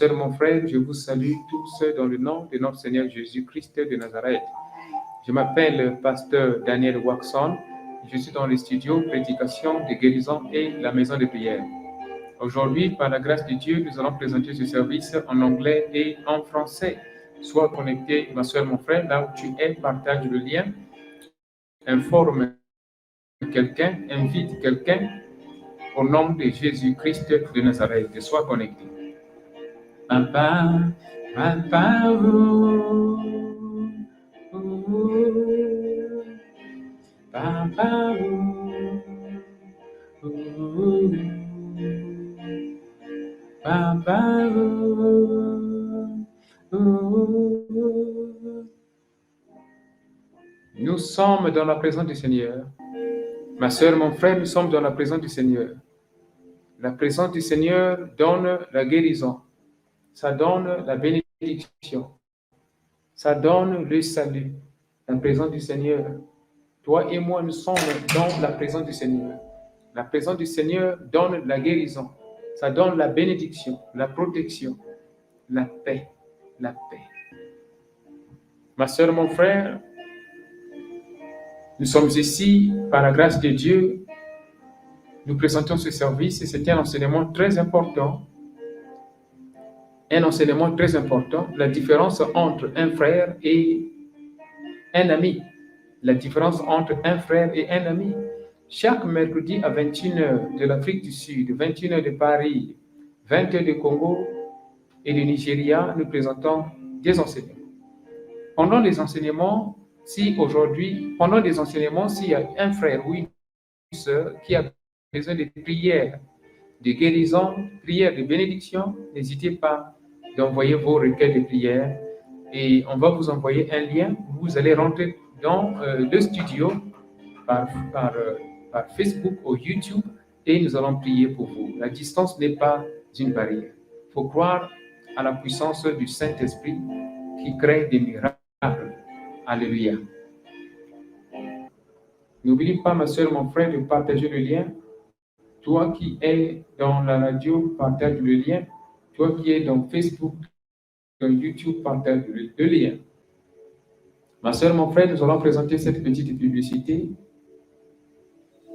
sœur, mon frère, je vous salue tous dans le nom de notre Seigneur Jésus-Christ de Nazareth. Je m'appelle pasteur Daniel Waxon. Je suis dans les studios Prédication de guérison et la maison de prière. Aujourd'hui, par la grâce de Dieu, nous allons présenter ce service en anglais et en français. Sois connecté, ma soeur, mon frère, là où tu es, partage le lien, informe quelqu'un, invite quelqu'un au nom de Jésus-Christ de Nazareth. Sois connecté. Papa, papa, papa, papa, nous sommes dans la présence du Seigneur. Ma sœur, mon frère, nous sommes dans la présence du Seigneur. La présence du Seigneur donne la guérison. Ça donne la bénédiction. Ça donne le salut. La présence du Seigneur. Toi et moi, nous sommes dans la présence du Seigneur. La présence du Seigneur donne la guérison. Ça donne la bénédiction, la protection, la paix, la paix. Ma sœur, mon frère, nous sommes ici par la grâce de Dieu. Nous présentons ce service et c'est un enseignement très important. Un enseignement très important, la différence entre un frère et un ami. La différence entre un frère et un ami. Chaque mercredi à 21h de l'Afrique du Sud, 21h de Paris, 20h de Congo et du Nigeria, nous présentons des enseignements. Pendant des enseignements, s'il y a un frère ou une sœur qui a besoin de prières, de guérison, prières de bénédiction, n'hésitez pas d'envoyer vos requêtes de prière et on va vous envoyer un lien. Vous allez rentrer dans le studio par Facebook ou YouTube et nous allons prier pour vous. La distance n'est pas une barrière. Il faut croire à la puissance du Saint-Esprit qui crée des miracles. Alléluia. N'oublie pas, ma soeur, mon frère, de partager le lien. Toi qui es dans la radio, partage le lien. Toi qui es dans Facebook, dans YouTube, partage le lien. Ma soeur, mon frère, nous allons présenter cette petite publicité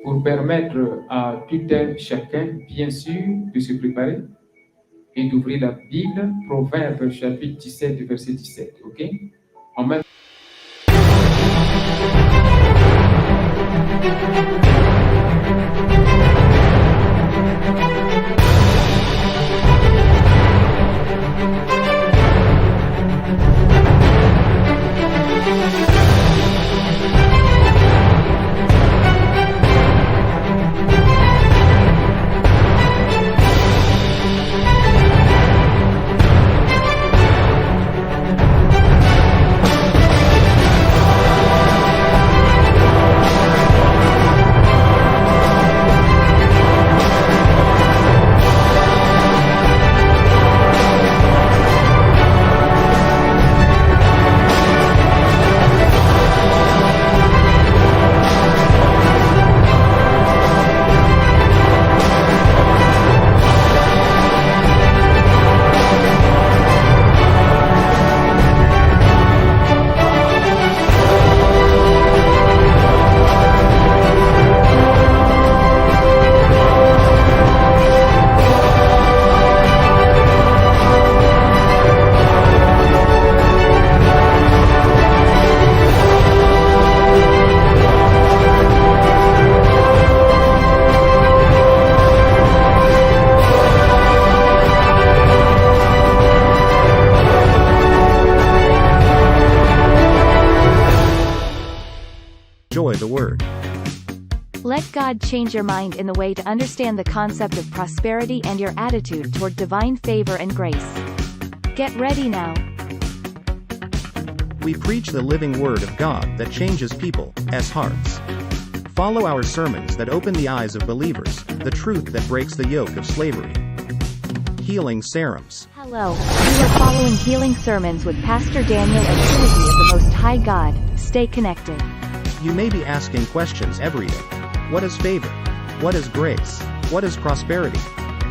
pour permettre à tout un chacun, bien sûr, de se préparer et d'ouvrir la Bible, Proverbes chapitre 17, verset 17. OK? En même The word. Let God change your mind in the way to understand the concept of prosperity and your attitude toward divine favor and grace. Get ready now. We preach the living word of God that changes people's hearts. Follow our sermons that open the eyes of believers, the truth that breaks the yoke of slavery. Healing Sermons. Hello, you are following Healing Sermons with Pastor Daniel and Timothy of the Most High God. Stay connected. You may be asking questions every day. What is favor? What is grace? What is prosperity?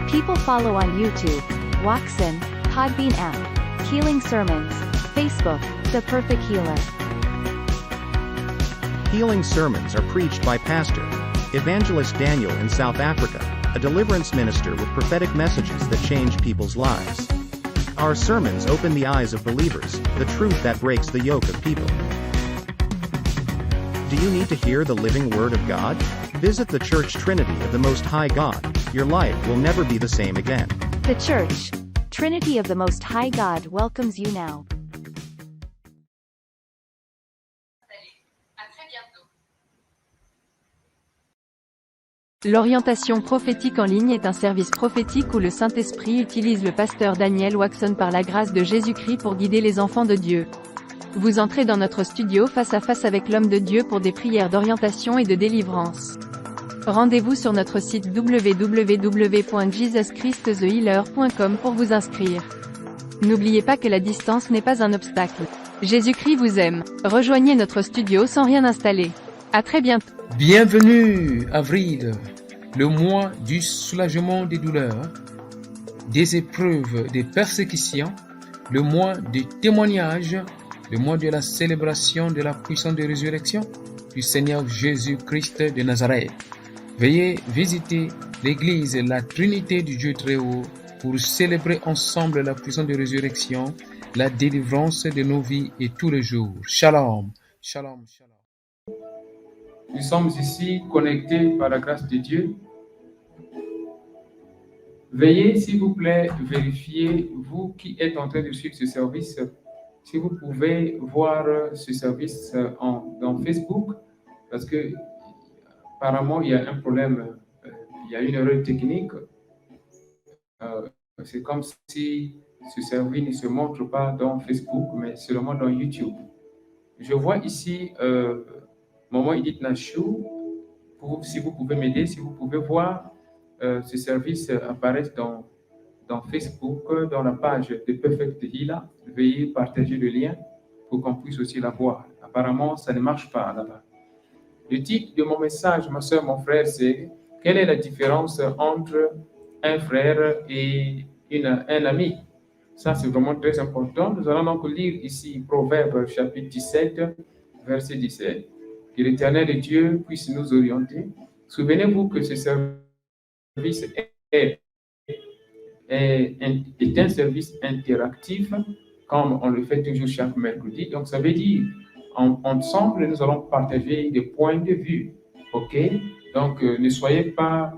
People follow on YouTube, Waxon, Podbean app, Healing Sermons, Facebook, The Perfect Healer. Healing sermons are preached by Pastor Evangelist Daniel in South Africa, a deliverance minister with prophetic messages that change people's lives. Our sermons open the eyes of believers, the truth that breaks the yoke of people. Do you need to hear the living Word of God? Visit the Church Trinity of the Most High God. Your life will never be the same again. The Church Trinity of the Most High God welcomes you now. L'orientation prophétique en ligne est un service prophétique où le Saint-Esprit utilise le pasteur Daniel Waxon par la grâce de Jésus-Christ pour guider les enfants de Dieu. Vous entrez dans notre studio face à face avec l'homme de Dieu pour des prières d'orientation et de délivrance. Rendez-vous sur notre site www.jesuschristthehealer.com pour vous inscrire. N'oubliez pas que la distance n'est pas un obstacle. Jésus-Christ vous aime. Rejoignez notre studio sans rien installer. À très bientôt. Bienvenue, avril, le mois du soulagement des douleurs, des épreuves, des persécutions, le mois des témoignages, le mois de la célébration de la puissance de résurrection du Seigneur Jésus-Christ de Nazareth. Veuillez visiter l'église La Trinité du Dieu Très-Haut pour célébrer ensemble la puissance de résurrection, la délivrance de nos vies et tous les jours. Shalom, shalom, shalom. Nous sommes ici connectés par la grâce de Dieu. Veuillez, s'il vous plaît, vérifier, vous qui êtes en train de suivre ce service, si vous pouvez voir ce service dans Facebook, parce que apparemment il y a un problème, il y a une erreur technique. C'est comme si ce service ne se montre pas dans Facebook, mais seulement dans YouTube. Je vois ici Maman Edith Nachou, si vous pouvez m'aider, si vous pouvez voir ce service apparaître dans Facebook, dans la page de Perfect Healer. Veuillez partager le lien pour qu'on puisse aussi la voir. Apparemment, ça ne marche pas là-bas. Le titre de mon message, ma soeur, mon frère, c'est « Quelle est la différence entre un frère et un ami ?» Ça, c'est vraiment très important. Nous allons donc lire ici Proverbe chapitre 17, verset 17. Que l'Éternel de Dieu puisse nous orienter. Souvenez-vous que ce service est un service interactif, comme on le fait toujours chaque mercredi. Donc, ça veut dire, ensemble, nous allons partager des points de vue. OK? Donc, ne soyez pas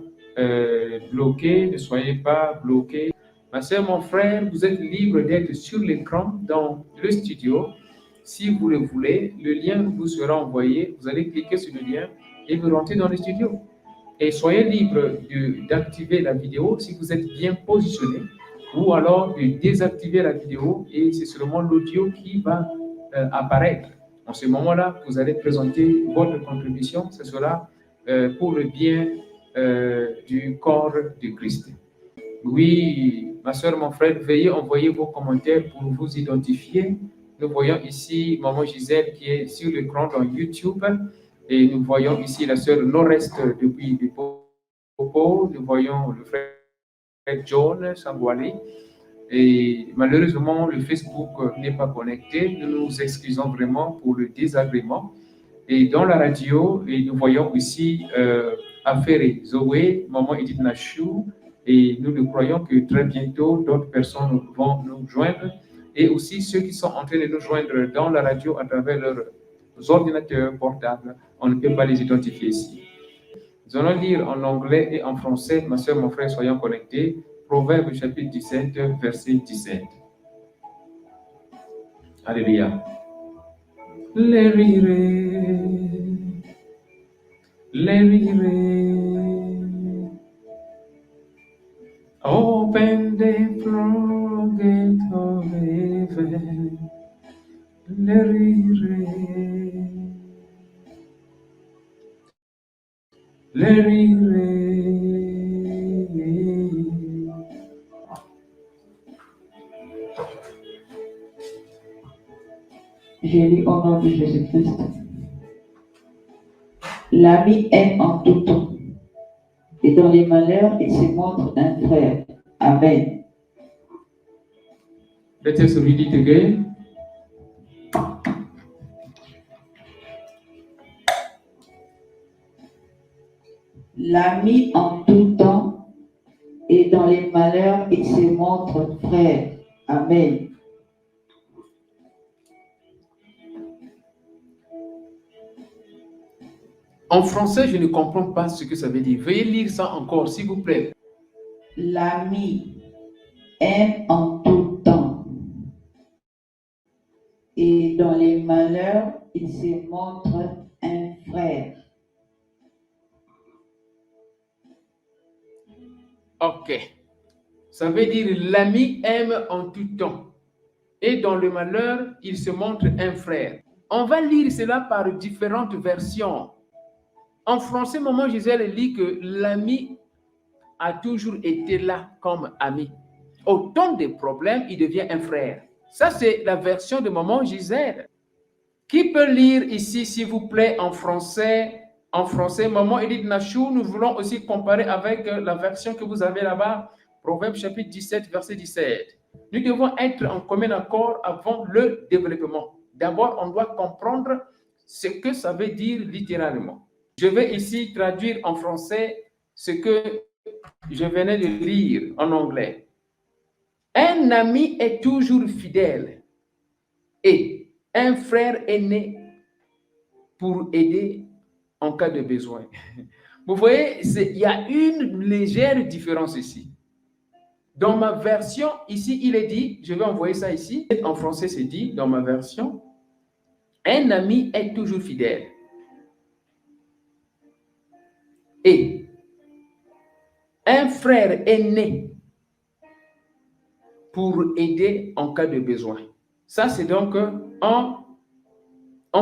bloqués, ne soyez pas bloqués. Ma soeur, mon frère, vous êtes libre d'être sur l'écran dans le studio. Si vous le voulez, le lien vous sera envoyé. Vous allez cliquer sur le lien et vous rentrez dans le studio. Et soyez libre d'activer la vidéo si vous êtes bien positionné, ou alors de désactiver la vidéo et c'est seulement l'audio qui va apparaître. En ce moment-là, vous allez présenter votre contribution. Ce sera pour le bien du corps de Christ. Oui, ma soeur, mon frère, veuillez envoyer vos commentaires pour vous identifier. Nous voyons ici Maman Gisèle qui est sur l'écran dans YouTube. Et nous voyons ici la sœur Norest depuis le Popo. Nous voyons le frère John Sangwali. Et malheureusement, le Facebook n'est pas connecté. Nous nous excusons vraiment pour le désagrément. Et dans la radio, et nous voyons ici Affaire Zoé, Maman Edith Nachou. Et nous croyons que très bientôt, d'autres personnes vont nous joindre. Et aussi ceux qui sont en train de nous joindre dans la radio à travers leurs ordinateurs portables. On ne peut pas les identifier ici. Nous allons lire en anglais et en français. Ma soeur, mon frère, soyons connectés. Proverbe chapitre 17, verset 17. Alléluia. Open the floodgate of heaven. J'ai lu au nom de Jésus-Christ. L'ami aime en tout temps, et dans les malheurs, il se montre un frère. Amen. Let us read it again. L'ami en tout temps et dans les malheurs, il se montre frère. Amen. En français, je ne comprends pas ce que ça veut dire. Veuillez lire ça encore, s'il vous plaît. L'ami aime en tout temps et dans les malheurs, il se montre un frère. Ok. Ça veut dire l'ami aime en tout temps. Et dans le malheur, il se montre un frère. On va lire cela par différentes versions. En français, Maman Gisèle lit que l'ami a toujours été là comme ami. Au temps des problèmes, il devient un frère. Ça, c'est la version de Maman Gisèle. Qui peut lire ici, s'il vous plaît, en français? En français, Maman Edith Nachou, nous voulons aussi comparer avec la version que vous avez là-bas, Proverbe chapitre 17, verset 17. Nous devons être en commun accord avant le développement. D'abord, on doit comprendre ce que ça veut dire littéralement. Je vais ici traduire en français ce que je venais de lire en anglais. Un ami est toujours fidèle et un frère est né pour aider en cas de besoin. Vous voyez, il y a une légère différence ici. Dans ma version, ici, il est dit, je vais envoyer ça ici, en français, c'est dit, dans ma version, un ami est toujours fidèle. Et un frère est né pour aider en cas de besoin. Ça, c'est donc en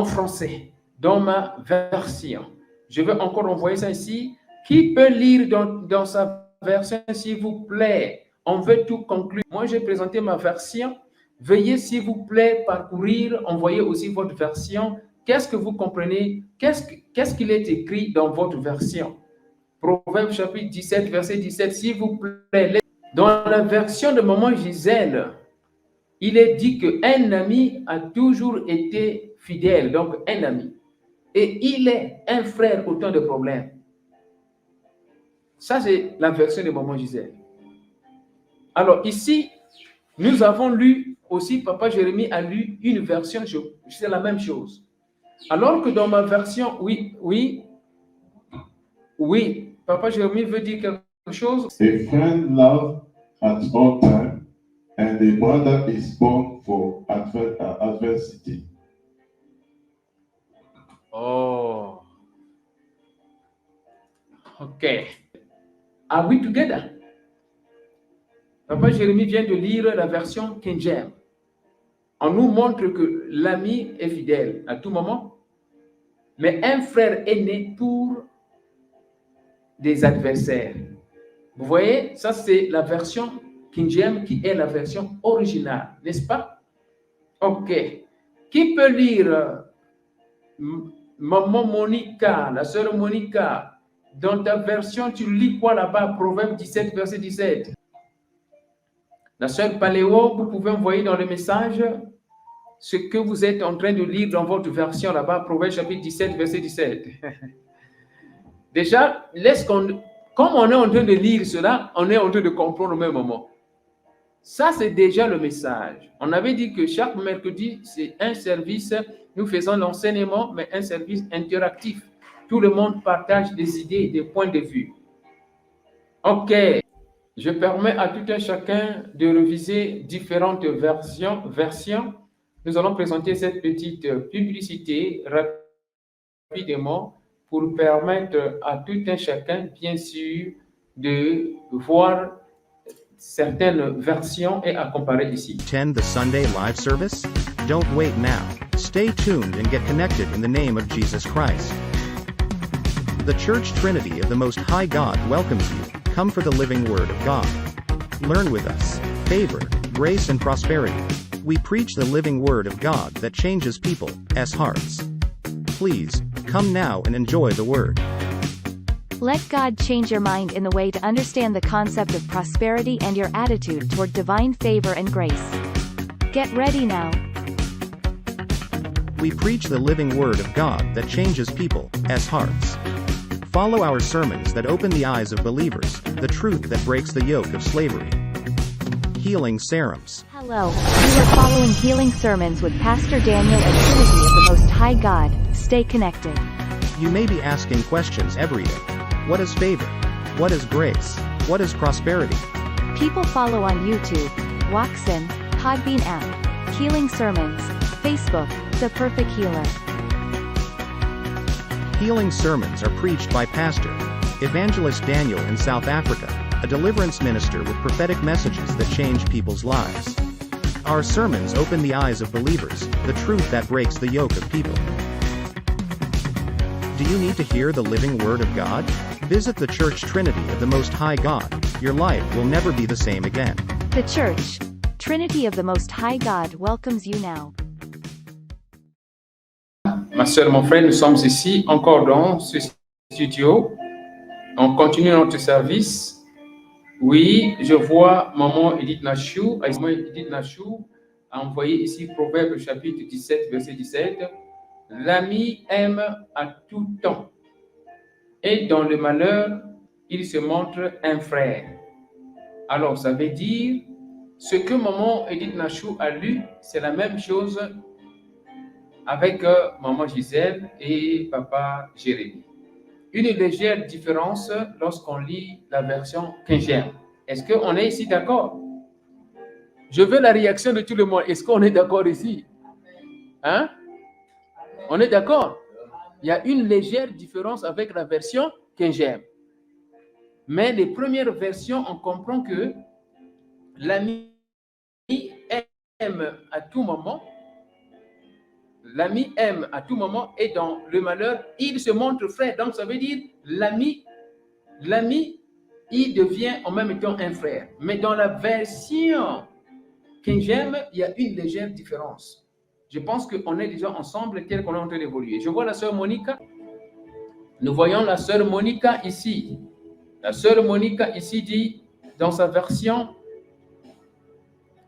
français, dans ma version. Je vais encore envoyer ça ici. Qui peut lire dans sa version, s'il vous plaît? On veut tout conclure. Moi, j'ai présenté ma version. Veuillez, s'il vous plaît, parcourir, envoyer aussi votre version. Qu'est-ce que vous comprenez? Qu'est-ce qu'il est écrit dans votre version? Proverbe chapitre 17, verset 17, s'il vous plaît. Dans la version de Maman Gisèle, il est dit qu'un ami a toujours été fidèle, donc un ami. Et il est un frère au temps de problème. Ça, c'est la version de Maman Gisèle. Alors ici, nous avons lu aussi, Papa Jérémie a lu une version, c'est la même chose. Alors que dans ma version, oui, Papa Jérémie veut dire quelque chose. A friend loves at all times, and a brother is born for adversity. Oh. Okay. Are we together? Papa Jérémie vient de lire la version King James. On nous montre que l'ami est fidèle à tout moment, mais un frère est né pour des adversaires. Vous voyez, ça c'est la version King James qui est la version originale, n'est-ce pas? Ok. Qui peut lire Maman Monica, la sœur Monica, dans ta version, tu lis quoi là-bas? Proverbe 17, verset 17. La sœur Paléo, vous pouvez envoyer dans le message ce que vous êtes en train de lire dans votre version là-bas, Proverbe chapitre 17, verset 17. Déjà, comme on est en train de lire cela, on est en train de comprendre au même moment. Ça, c'est déjà le message. On avait dit que chaque mercredi, c'est un service, nous faisons l'enseignement, mais un service interactif. Tout le monde partage des idées et des points de vue. Ok. Je permets à tout un chacun de réviser différentes versions. Nous allons présenter cette petite publicité rapidement pour permettre à tout un chacun, bien sûr, de voir certaines versions et à comparer ici. Attend the Sunday live service? Don't wait now. Stay tuned and get connected in the name of Jesus Christ. The Church Trinity of the Most High God welcomes you. Come for the living Word of God. Learn with us. Favor, grace, and prosperity. We preach the living Word of God that changes people's hearts. Please, come now and enjoy the Word. Let God change your mind in the way to understand the concept of prosperity and your attitude toward divine favor and grace. Get ready now. We preach the living Word of God that changes people's hearts. Follow our sermons that open the eyes of believers, the truth that breaks the yoke of slavery. Healing Serums. Hello, you are following Healing Sermons with Pastor Daniel and Trinity of the Most High God. Stay connected. You may be asking questions every day. What is favor? What is grace? What is prosperity? People follow on YouTube, Waxen, Podbean app, Healing Sermons, Facebook, The Perfect Healer. Healing sermons are preached by Pastor Evangelist Daniel in South Africa, a deliverance minister with prophetic messages that change people's lives. Our sermons open the eyes of believers, the truth that breaks the yoke of people. Do you need to hear the living Word of God? Visit the Church Trinity of the Most High God. Your life will never be the same again. The Church, Trinity of the Most High God welcomes you now. Ma sœur, mon frère, nous sommes ici encore dans ce studio. On continue notre service. Oui, je vois Maman Edith Nachou. Maman Edith Nachou a envoyé ici Proverbe chapitre 17, verset 17. L'ami aime à tout temps. Et dans le malheur, il se montre un frère. Alors, ça veut dire, ce que Maman Edith Nachou a lu, c'est la même chose avec Maman Gisèle et Papa Jérémie. Une légère différence lorsqu'on lit la version King James. Est-ce qu'on est ici d'accord? Je veux la réaction de tout le monde. Est-ce qu'on est d'accord ici? Hein? On est d'accord? Il y a une légère différence avec la version King James. Mais les premières versions, on comprend que l'ami aime à tout moment. L'ami aime à tout moment et dans le malheur, il se montre frère. Donc, ça veut dire l'ami, il devient en même temps un frère. Mais dans la version King James, il y a une légère différence. Je pense qu'on est déjà ensemble tel qu'on est en train d'évoluer. Je vois la sœur Monica. Nous voyons la sœur Monica ici. La sœur Monica ici dit, dans sa version,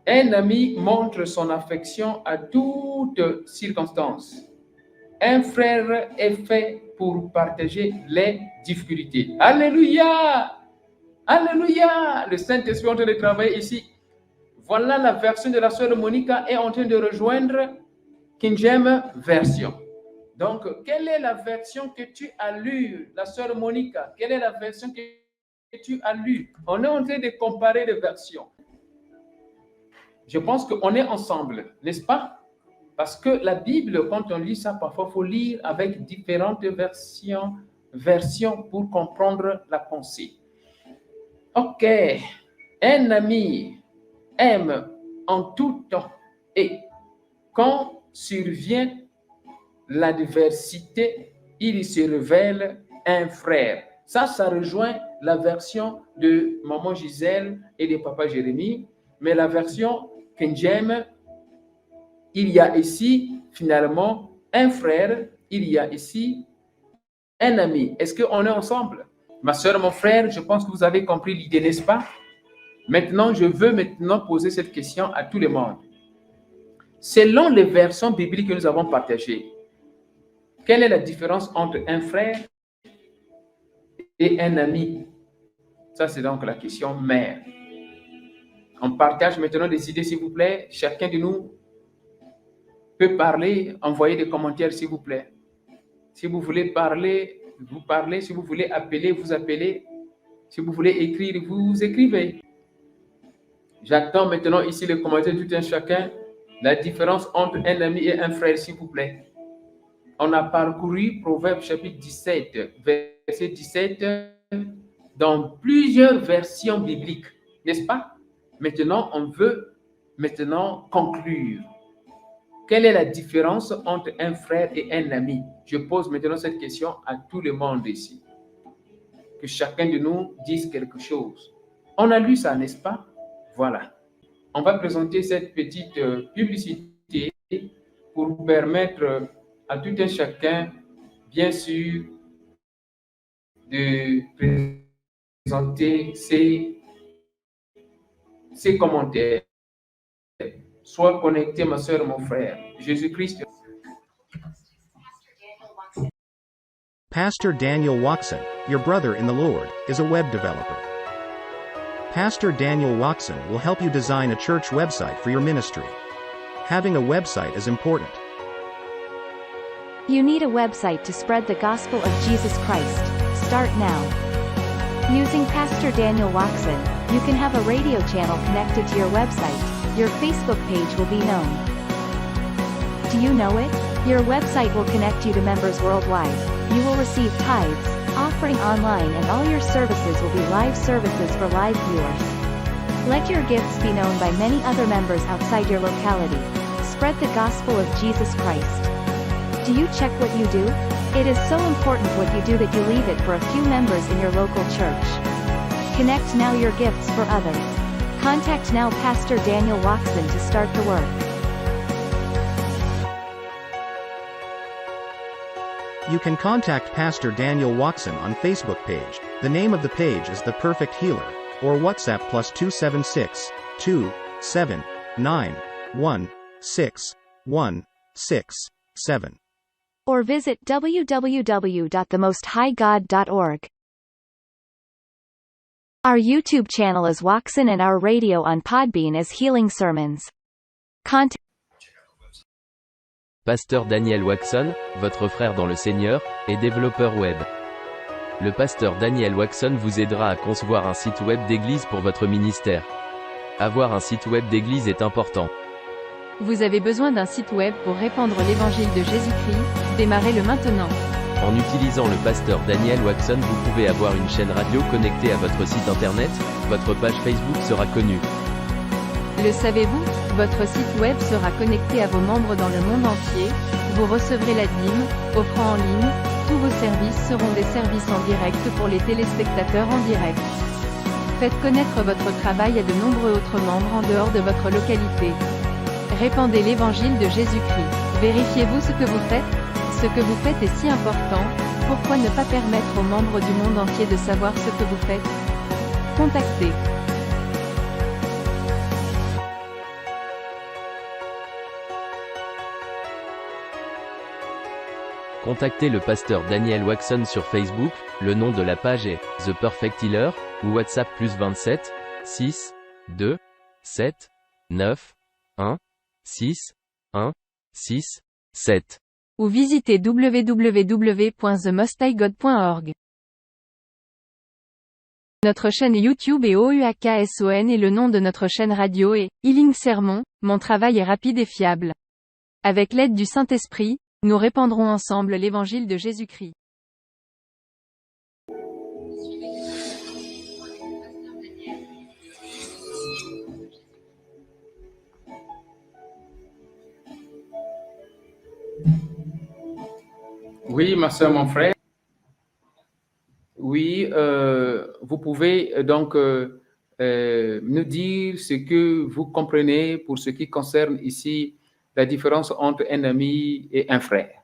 un ami montre son affection à toutes circonstances. Un frère est fait pour partager les difficultés. Alléluia! Alléluia! Le Saint-Esprit est en train de travailler ici. Voilà la version de la sœur Monica est en train de rejoindre King James version. Donc, quelle est la version que tu as lue, la sœur Monica? Quelle est la version que tu as lue? On est en train de comparer les versions. Je pense qu'on est ensemble, n'est-ce pas? Parce que la Bible, quand on lit ça, parfois, il faut lire avec différentes versions pour comprendre la pensée. Ok. Un ami aime en tout temps et quand survient l'adversité, il se révèle un frère. Ça rejoint la version de Maman Gisèle et de Papa Jérémie, mais la version King James, il y a ici finalement un frère, il y a ici un ami. Est-ce qu'on est ensemble? Ma soeur, mon frère, je pense que vous avez compris l'idée, n'est-ce pas? Maintenant, je veux poser cette question à tout le monde. Selon les versions bibliques que nous avons partagées, quelle est la différence entre un frère et un ami? Ça, c'est donc la question mère. On partage maintenant des idées, s'il vous plaît. Chacun de nous peut parler, envoyer des commentaires, s'il vous plaît. Si vous voulez parler, vous parlez. Si vous voulez appeler, vous appelez. Si vous voulez écrire, vous écrivez. J'attends maintenant ici le commentaire de tout un chacun. La différence entre un ami et un frère, s'il vous plaît. On a parcouru Proverbe chapitre 17, verset 17, dans plusieurs versions bibliques, n'est-ce pas? Maintenant, on veut conclure. Quelle est la différence entre un frère et un ami? Je pose maintenant cette question à tout le monde ici. Que chacun de nous dise quelque chose. On a lu ça, n'est-ce pas? Voilà. On va présenter cette petite publicité pour permettre à tout un chacun, bien sûr, de présenter ses commentaires. Sois connecté, ma soeur, mon frère. Jésus-Christ. Pastor Daniel Watson, your brother in the Lord, is a web developer. Pastor Daniel Watson will help you design a church website for your ministry. Having a website is important. You need a website to spread the gospel of Jesus Christ. Start now. Using Pastor Daniel Watson, you can have a radio channel connected to your website. Your Facebook page will be known. Do you know it? Your website will connect you to members worldwide. You will receive tithes, offering online, and all your services will be live services for live viewers. Let your gifts be known by many other members outside your locality. Spread the gospel of Jesus Christ. Do you check what you do? It is so important what you do that you leave it for a few members in your local church. Connect now your gifts for others. Contact now Pastor Daniel Watson to start the work. You can contact Pastor Daniel Watson on Facebook page. The name of the page is The Perfect Healer, or WhatsApp +276 279 16167. Or visit www.themosthighgod.org. Our YouTube channel is Watson and our radio on Podbean is Healing Sermons. Contact Pasteur Daniel Watson, votre frère dans le Seigneur, est développeur web. Le pasteur Daniel Watson vous aidera à concevoir un site web d'église pour votre ministère. Avoir un site web d'église est important. Vous avez besoin d'un site web pour répandre l'évangile de Jésus-Christ? Démarrez-le maintenant. En utilisant le pasteur Daniel Watson, vous pouvez avoir une chaîne radio connectée à votre site internet, votre page Facebook sera connue. Le savez-vous? Votre site web sera connecté à vos membres dans le monde entier, vous recevrez la dîme, offrant en ligne, tous vos services seront des services en direct pour les téléspectateurs en direct. Faites connaître votre travail à de nombreux autres membres en dehors de votre localité. Répandez l'évangile de Jésus-Christ. Vérifiez-vous ce que vous faites? Ce que vous faites est si important, pourquoi ne pas permettre aux membres du monde entier de savoir ce que vous faites? Contactez. Contactez le pasteur Daniel Watson sur Facebook, le nom de la page est The Perfect Healer, ou WhatsApp +27 6 2 7 9 1 6 1 6 7. Ou visitez www.themosthighgod.org. Notre chaîne YouTube est OUAKSON et le nom de notre chaîne radio est Healing Sermon. Mon travail est rapide et fiable. Avec l'aide du Saint-Esprit, nous répandrons ensemble l'évangile de Jésus-Christ. Oui, ma soeur, mon frère. Oui, vous pouvez donc nous dire ce que vous comprenez pour ce qui concerne ici la différence entre un ami et un frère.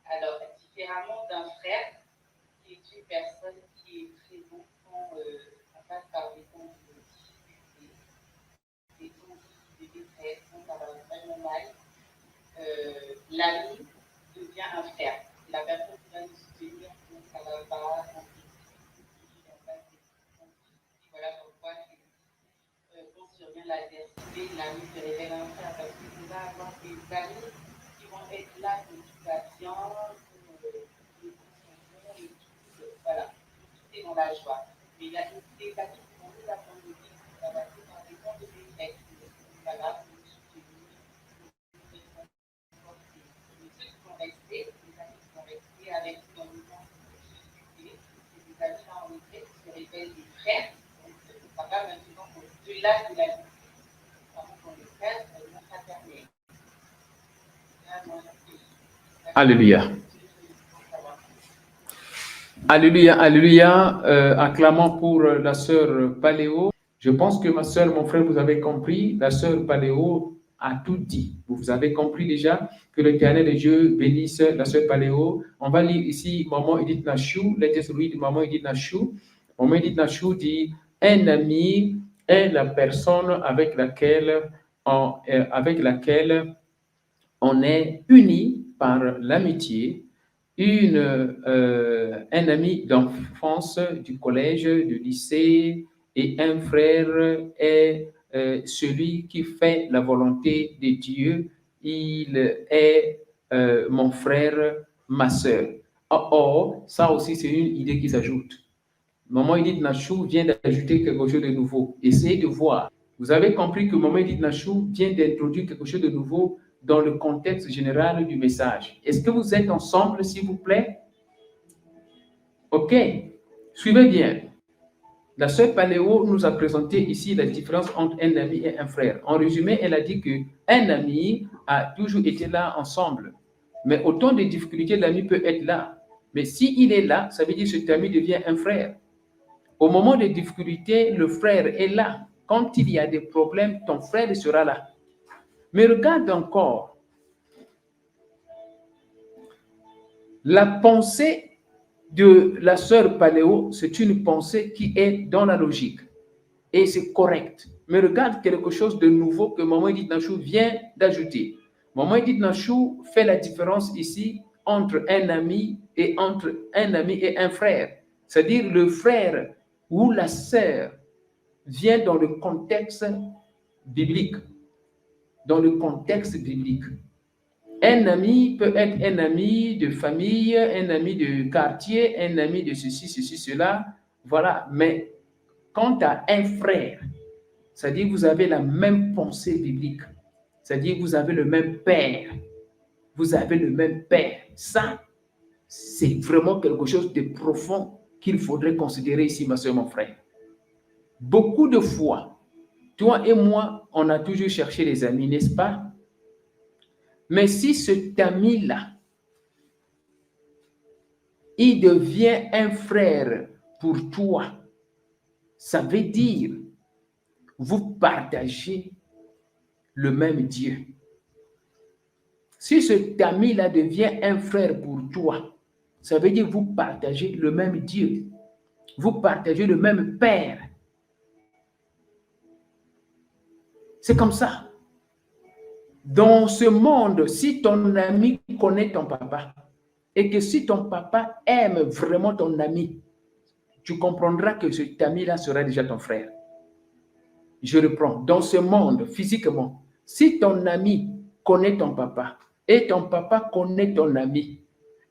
Alors, différemment d'un frère, qui est une personne qui est présente quand on passe par des temps de difficulté, des temps de détresse, quand ça va vraiment mal, l'ami devient un frère. C'est la personne qui va nous soutenir quand ça va pas, quand voilà pourquoi quand survient l'adversité, l'ami se révèle un frère, parce que tu vas avoir des amis qui vont être là pour toute la science, voilà, tout est dans la joie. Mais il y a des amis qui vont nous apprendre de vivre, ça va être dans des temps de détresse, voilà, pour nous soutenir, mais ceux qui vont rester, les amis qui vont rester avec nous dans le temps de difficulté, c'est des amis là en effet qui se révèlent des frères, donc ça va maintenant au-delà de la vie. Dans le cadre de la fraternelle. Alléluia. Alléluia, alléluia. Acclamons pour la sœur Paléo. Je pense que ma soeur, mon frère, vous avez compris. La soeur Paléo a tout dit. Vous avez compris déjà que l'Éternel de Dieu bénisse la soeur Paléo. On va lire ici Maman Edith Nachou, les théories de Maman Edith Nachou. Maman Edith Nachou dit un ami est la personne avec laquelle on est uni par l'amitié, un ami d'enfance, du collège, du lycée, et un frère est celui qui fait la volonté de Dieu. Il est mon frère, ma sœur. Or, ça aussi, c'est une idée qui s'ajoute. Maman Edith Nachou vient d'ajouter quelque chose de nouveau. Essayez de voir. Vous avez compris que Maman Edith Nachou vient d'introduire quelque chose de nouveau dans le contexte général du message. Est-ce que vous êtes ensemble, s'il vous plaît? OK. Suivez bien. La sœur Paléo nous a présenté ici la différence entre un ami et un frère. En résumé, elle a dit qu'un ami a toujours été là ensemble. Mais autant de difficultés, l'ami peut être là. Mais s'il est là, ça veut dire que cet ami devient un frère. Au moment des difficultés, le frère est là. Quand il y a des problèmes, ton frère sera là. Mais regarde encore. La pensée de la sœur Paléo, c'est une pensée qui est dans la logique. Et c'est correct. Mais regarde quelque chose de nouveau que Maman Edith Nachou vient d'ajouter. Maman Edith Nachou fait la différence ici entre un ami et un frère. C'est-à-dire le frère ou la sœur vient dans le contexte biblique. Dans le contexte biblique. Un ami peut être un ami de famille, un ami de quartier, un ami de ceci, cela. Voilà. Mais quant à un frère, c'est-à-dire que vous avez la même pensée biblique. C'est-à-dire que vous avez le même père. Vous avez le même père. Ça, c'est vraiment quelque chose de profond qu'il faudrait considérer ici, ma soeur, mon frère. Beaucoup de fois, toi et moi, on a toujours cherché les amis, n'est-ce pas? Mais si cet ami-là, il devient un frère pour toi, ça veut dire vous partagez le même Dieu. Si cet ami-là devient un frère pour toi, ça veut dire vous partagez le même Dieu. Vous partagez le même Père. C'est comme ça. Dans ce monde, si ton ami connaît ton papa et que si ton papa aime vraiment ton ami, tu comprendras que cet ami-là sera déjà ton frère. Je reprends. Dans ce monde, physiquement, si ton ami connaît ton papa et ton papa connaît ton ami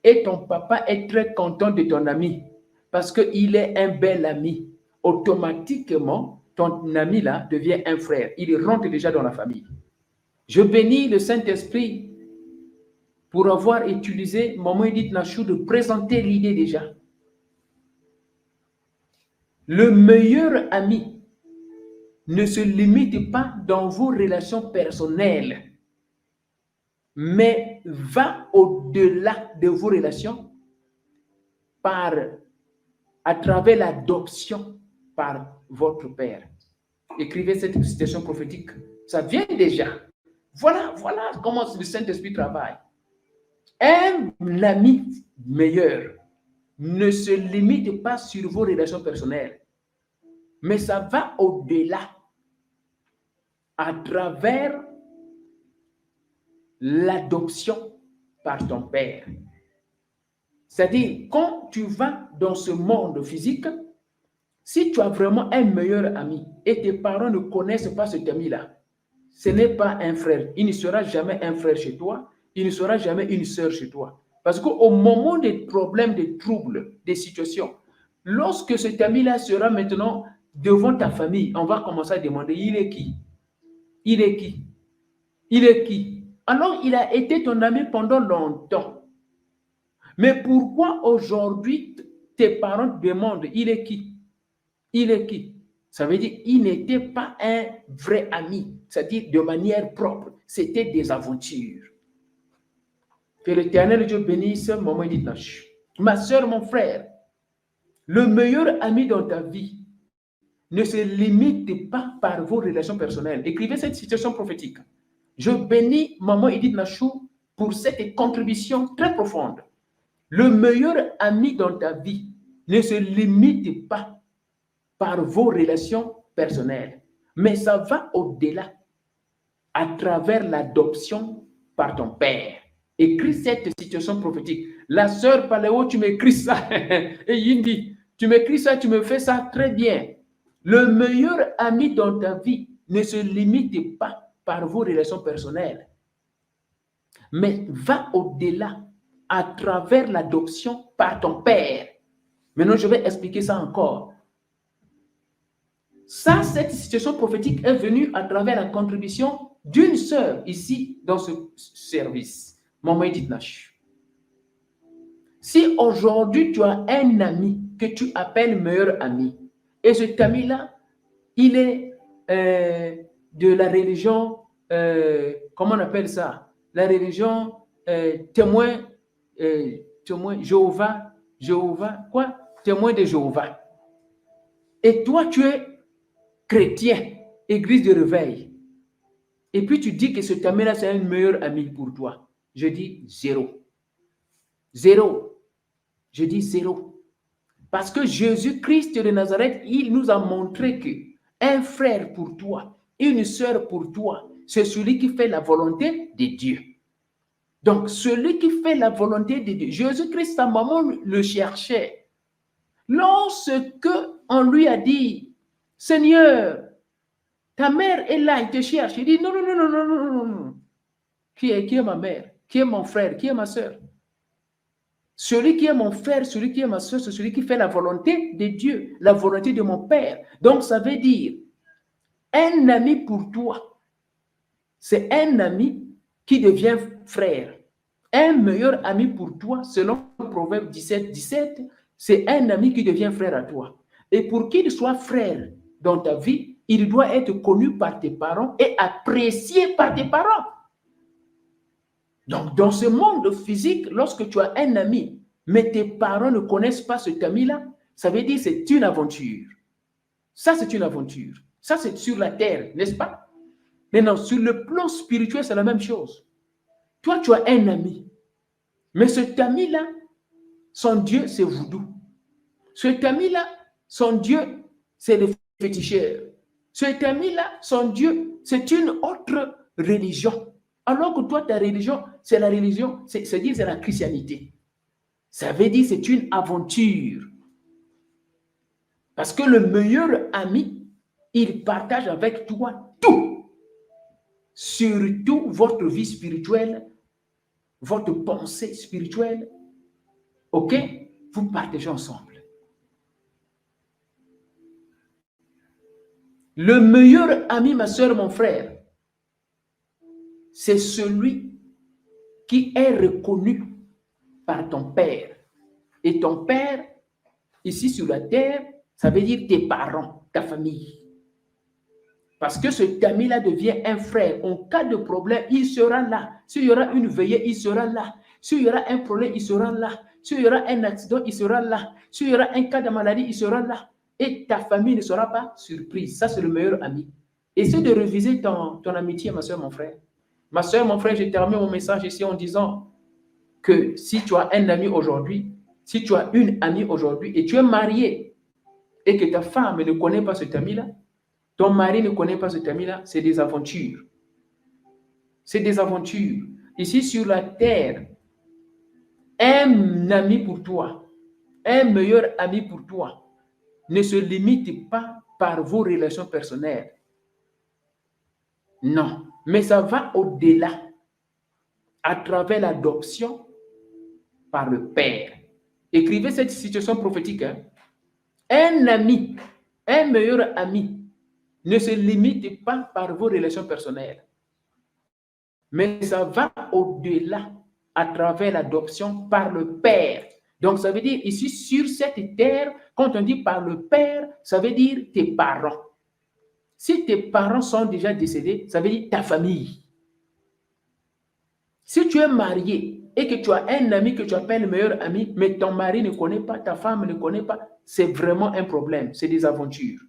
et ton papa est très content de ton ami parce qu'il est un bel ami, automatiquement, ton ami-là devient un frère. Il rentre déjà dans la famille. Je bénis le Saint-Esprit pour avoir utilisé Maman Edith Nachou de présenter l'idée déjà. Le meilleur ami ne se limite pas dans vos relations personnelles, mais va au-delà de vos relations à travers l'adoption par votre Père. Écrivez cette citation prophétique. Ça vient déjà. Voilà comment le Saint-Esprit travaille. Un ami meilleur ne se limite pas sur vos relations personnelles, mais ça va au-delà à travers l'adoption par ton Père. C'est-à-dire, quand tu vas dans ce monde physique, si tu as vraiment un meilleur ami et tes parents ne connaissent pas cet ami-là, ce n'est pas un frère. Il ne sera jamais un frère chez toi. Il ne sera jamais une sœur chez toi. Parce qu'au moment des problèmes, des troubles, des situations, lorsque cet ami-là sera maintenant devant ta famille, on va commencer à demander, il est qui? Il est qui? Il est qui? Alors, il a été ton ami pendant longtemps. Mais pourquoi aujourd'hui, tes parents demandent, il est qui? Il est qui? Ça veut dire qu'il n'était pas un vrai ami, c'est-à-dire de manière propre. C'était des aventures. Que l'Éternel Dieu bénisse Maman Edith Nachou. Ma soeur, mon frère, le meilleur ami dans ta vie ne se limite pas par vos relations personnelles. Écrivez cette situation prophétique. Je bénis Maman Edith Nachou pour cette contribution très profonde. Le meilleur ami dans ta vie ne se limite pas par vos relations personnelles, mais ça va au-delà à travers l'adoption par ton père. Écris cette situation prophétique. La sœur Paléo, tu m'écris ça. Et Yindi, tu m'écris ça, tu me fais ça très bien. Le meilleur ami dans ta vie ne se limite pas par vos relations personnelles, mais va au-delà à travers l'adoption par ton père. Maintenant, je vais expliquer ça encore. Ça, cette situation prophétique est venue à travers la contribution d'une sœur ici dans ce service, Maman Edith Nachou. Si aujourd'hui tu as un ami que tu appelles meilleur ami, et cet ami-là, il est de la religion, comment on appelle ça? La religion témoin Jéhovah, quoi? Témoin de Jéhovah. Et toi, tu es chrétien, église de réveil. Et puis tu dis que cet ami-là, c'est un meilleur ami pour toi. Je dis zéro. Zéro. Je dis zéro. Parce que Jésus-Christ de Nazareth, il nous a montré que un frère pour toi, une sœur pour toi, c'est celui qui fait la volonté de Dieu. Donc, celui qui fait la volonté de Dieu, Jésus-Christ, sa maman le cherchait. Lorsque on lui a dit, Seigneur, ta mère est là, elle te cherche. Il dit, non, non, non, non, non, non, non. Qui est ma mère? Qui est mon frère? Qui est ma sœur? Celui qui est mon frère, celui qui est ma soeur, c'est celui qui fait la volonté de Dieu, la volonté de mon Père. Donc, ça veut dire, un ami pour toi, c'est un ami qui devient frère. Un meilleur ami pour toi, selon Proverbe 17, 17, c'est un ami qui devient frère à toi. Et pour qu'il soit frère dans ta vie, il doit être connu par tes parents et apprécié par tes parents. Donc, dans ce monde physique, lorsque tu as un ami, mais tes parents ne connaissent pas cet ami-là, ça veut dire que c'est une aventure. Ça, c'est une aventure. Ça, c'est sur la terre, n'est-ce pas? Maintenant, sur le plan spirituel, c'est la même chose. Toi, tu as un ami, mais cet ami-là, son Dieu, c'est voodoo. Cet ami-là, son Dieu, c'est le féticheur. Cet ami-là, son Dieu, c'est une autre religion. Alors que toi, ta religion, c'est la religion, c'est-à-dire c'est la christianité. Ça veut dire c'est une aventure. Parce que le meilleur ami, il partage avec toi tout. Surtout votre vie spirituelle, votre pensée spirituelle. OK? Vous partagez ensemble. Le meilleur ami, ma soeur, mon frère, c'est celui qui est reconnu par ton père. Et ton père, ici sur la terre, ça veut dire tes parents, ta famille. Parce que cet ami-là devient un frère. En cas de problème, il sera là. S'il y aura une veillée, il sera là. S'il y aura un problème, il sera là. S'il y aura un accident, il sera là. S'il y aura un cas de maladie, il sera là. Et ta famille ne sera pas surprise. Ça, c'est le meilleur ami. Essaie de réviser ton amitié, ma soeur, mon frère. Ma soeur, mon frère, je termine mon message ici en disant que si tu as un ami aujourd'hui, si tu as une amie aujourd'hui et tu es marié et que ta femme ne connaît pas cet ami-là, ton mari ne connaît pas cet ami-là, c'est des aventures. C'est des aventures. Ici sur la terre, un ami pour toi, un meilleur ami pour toi, ne se limite pas par vos relations personnelles. Non, mais ça va au-delà, à travers l'adoption par le Père. Écrivez cette situation prophétique. Hein? Un ami, un meilleur ami, ne se limite pas par vos relations personnelles, mais ça va au-delà, à travers l'adoption par le Père. Donc, ça veut dire ici, sur cette terre, quand on dit par le Père, ça veut dire tes parents. Si tes parents sont déjà décédés, ça veut dire ta famille. Si tu es marié et que tu as un ami que tu appelles meilleur ami, mais ton mari ne connaît pas, ta femme ne connaît pas, c'est vraiment un problème, c'est des aventures.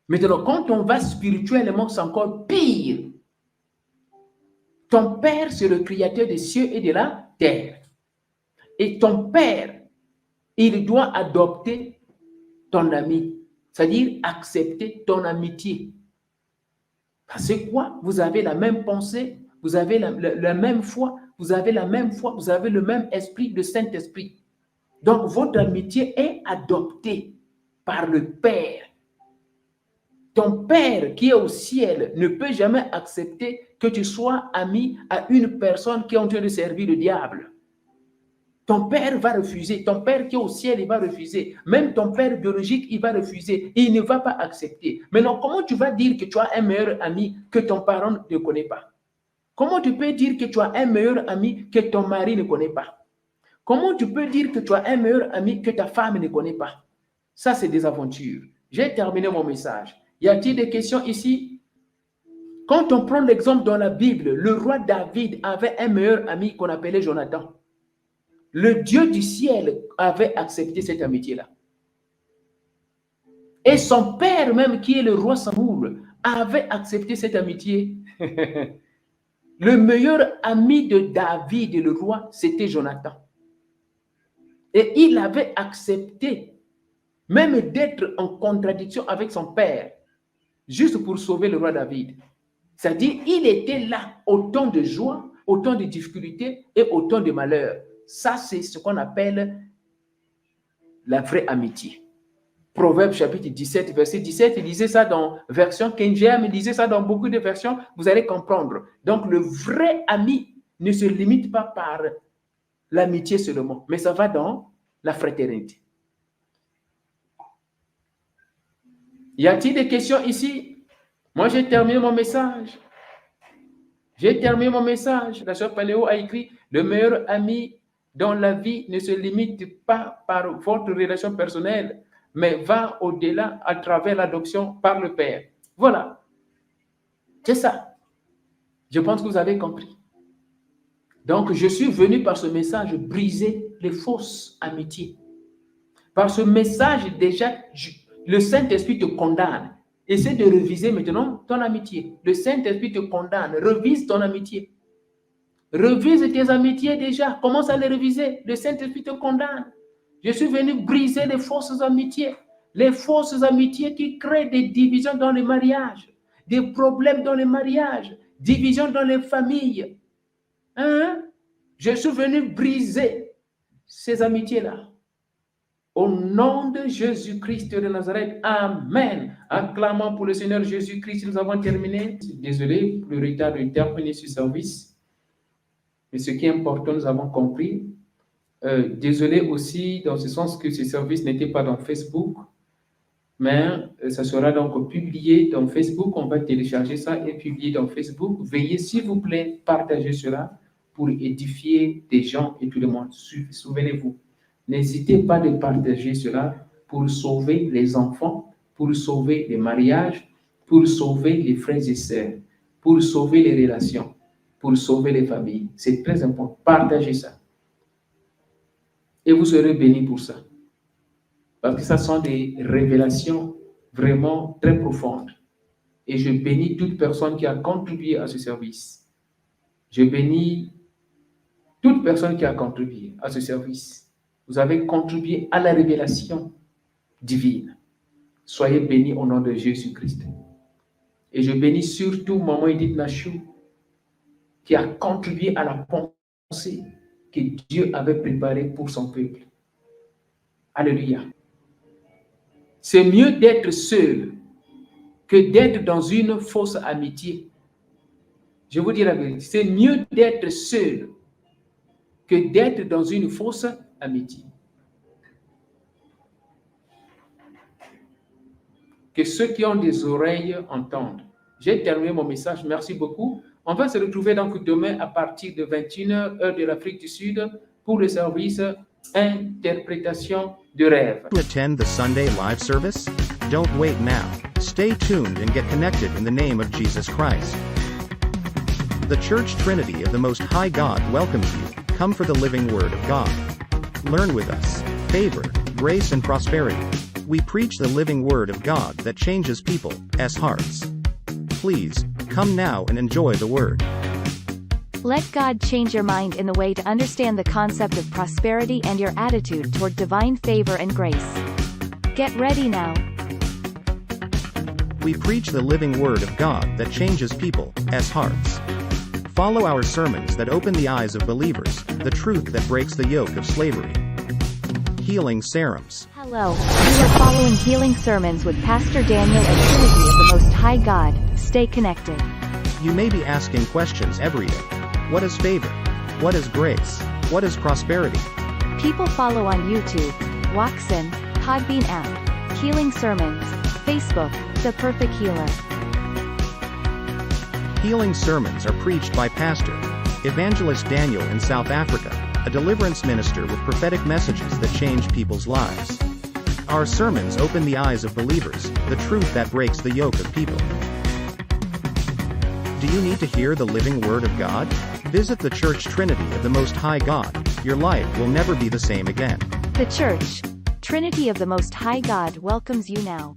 Maintenant, quand on va spirituellement, c'est encore pire. Ton Père, c'est le Créateur des cieux et de la terre. Et ton Père, il doit adopter ton ami, c'est-à-dire accepter ton amitié. Parce que quoi? Vous avez la même pensée, vous avez la même foi, vous avez la même foi, vous avez le même esprit, le Saint-Esprit. Donc, votre amitié est adoptée par le Père. Ton Père qui est au ciel ne peut jamais accepter que tu sois ami à une personne qui est en train de servir le diable. Ton Père va refuser. Ton Père qui est au ciel, il va refuser. Même ton Père biologique, il va refuser. Il ne va pas accepter. Maintenant, comment tu vas dire que tu as un meilleur ami que ton parent ne connaît pas? Comment tu peux dire que tu as un meilleur ami que ton mari ne connaît pas? Comment tu peux dire que tu as un meilleur ami que ta femme ne connaît pas? Ça, c'est des aventures. J'ai terminé mon message. Y a-t-il des questions ici? Quand on prend l'exemple dans la Bible, le roi David avait un meilleur ami qu'on appelait Jonathan. Le Dieu du ciel avait accepté cette amitié-là. Et son père même, qui est le roi Saoul, avait accepté cette amitié. Le meilleur ami de David, le roi, c'était Jonathan. Et il avait accepté même d'être en contradiction avec son père, juste pour sauver le roi David. C'est-à-dire, il était là au temps de joie, au temps de difficultés et au temps de malheur. Ça, c'est ce qu'on appelle la vraie amitié. Proverbe chapitre 17, verset 17, il disait ça dans version King James, il disait ça dans beaucoup de versions, vous allez comprendre. Donc, le vrai ami ne se limite pas par l'amitié seulement, mais ça va dans la fraternité. Y a-t-il des questions ici? Moi, j'ai terminé mon message. J'ai terminé mon message. La sœur Paléo a écrit « Le meilleur ami dans la vie ne se limite pas par votre relation personnelle, mais va au-delà à travers l'adoption par le Père. » Voilà. C'est ça. Je pense que vous avez compris. Donc, je suis venu par ce message briser les fausses amitiés. Par ce message, déjà, le Saint-Esprit te condamne. Essaie de réviser maintenant ton amitié. Le Saint-Esprit te condamne. Revise ton amitié. Revise tes amitiés déjà. Commence à les réviser. Le Saint-Esprit te condamne. Je suis venu briser les fausses amitiés. Les fausses amitiés qui créent des divisions dans les mariages, des problèmes dans les mariages, divisions dans les familles. Hein? Je suis venu briser ces amitiés-là. Au nom de Jésus-Christ de Nazareth, Amen. Acclamons pour le Seigneur Jésus-Christ. Nous avons terminé. Désolé pour le retard de terminer ce service. Mais ce qui est important, nous avons compris. Désolé aussi dans ce sens que ce service n'était pas dans Facebook. Mais ça sera donc publié dans Facebook. On va télécharger ça et publier dans Facebook. Veuillez, s'il vous plaît, partager cela pour édifier des gens et tout le monde. Souvenez-vous. N'hésitez pas de partager cela pour sauver les enfants, pour sauver les mariages, pour sauver les frères et sœurs, pour sauver les relations, pour sauver les familles. C'est très important. Partagez ça. Et vous serez bénis pour ça. Parce que ça sont des révélations vraiment très profondes. Et je bénis toute personne qui a contribué à ce service. Je bénis toute personne qui a contribué à ce service. Vous avez contribué à la révélation divine. Soyez bénis au nom de Jésus-Christ. Et je bénis surtout Maman Edith Nachou, qui a contribué à la pensée que Dieu avait préparée pour son peuple. Alléluia. C'est mieux d'être seul que d'être dans une fausse amitié. Je vous dis la vérité. C'est mieux d'être seul que d'être dans une fausse amitié. Que ceux qui ont des oreilles entendent. J'ai terminé mon message. Merci beaucoup. On va se retrouver donc demain à partir de 21h, heure de l'Afrique du Sud, pour le service Interprétation de rêve. To attend the Sunday live service? Don't wait now. Stay tuned and get connected in the name of Jesus Christ. The Church Trinity of the Most High God welcomes you. Come for the living Word of God. Learn with us. Favor, grace, and prosperity. We preach the living Word of God that changes people's hearts. Please, come now and enjoy the Word. Let God change your mind in the way to understand the concept of prosperity and your attitude toward divine favor and grace. Get ready now. We preach the living Word of God that changes people's hearts. Follow our sermons that open the eyes of believers, the truth that breaks the yoke of slavery. Healing Sermons. Hello, you are following Healing Sermons with Pastor Daniel and Trinity of the Most High God. Stay connected. You may be asking questions every day. What is favor? What is grace? What is prosperity? People follow on YouTube, Waxen, Podbean app, Healing Sermons, Facebook, The Perfect Healer. Healing sermons are preached by Pastor Evangelist Daniel in South Africa, a deliverance minister with prophetic messages that change people's lives. Our sermons open the eyes of believers, the truth that breaks the yoke of people. Do you need to hear the living Word of God? Visit the Church Trinity of the Most High God. Your life will never be the same again. The Church Trinity of the Most High God welcomes you now.